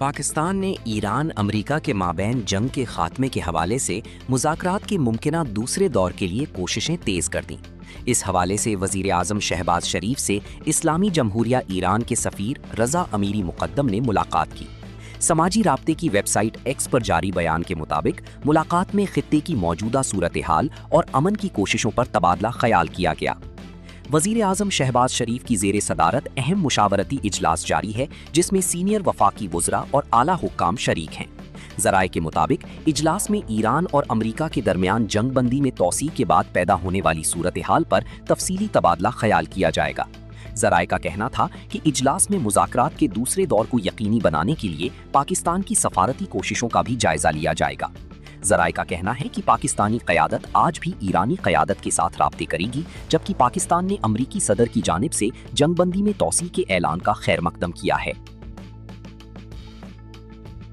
पाकिस्तान ने Iran America के माबैन जंग के खात्मे के हवाले से मुज़ाकरात के मुमकिना दूसरे दौर के लिए कोशिशें तेज़ कर दीं। इस हवाले से वज़ीर आज़म शहबाज शरीफ से इस्लामी जमहूरिया ईरान के सफ़ीर रज़ा अमीरी मुक़द्दम ने मुलाकात की। समाजी राब्ते की वेबसाइट एक्स पर जारी बयान के मुताबिक मुलाकात में खित्ते की मौजूदा सूरत हाल और अमन की कोशिशों पर तबादला ख्याल किया गया। वज़ीर आज़म शहबाज शरीफ की ज़ेरे सदारत अहम मुशावरती इजलास जारी है, जिसमें सीनियर वफाकी वुज़रा और आला हुक्काम शरीक हैं। ज़राए के मुताबिक इजलास में ईरान और अमेरिका के दरमियान जंग बंदी में तोसी के बाद पैदा होने वाली सूरत हाल पर तफसीली तबादला ख्याल किया जाएगा। ज़राए का कहना था कि इजलास में मुज़ाकरात के दूसरे दौर को यकीनी बनाने के लिए पाकिस्तान की सफारती कोशिशों का भी जायज़ा लिया जाएगा। ज़राए का कहना है कि पाकिस्तानी क़यादत आज भी ईरानी क़यादत के साथ राब्ते करेगी, जबकि पाकिस्तान ने अमरीकी सदर की जानिब से जंगबंदी में तोसी के ऐलान का खैर मकदम किया है।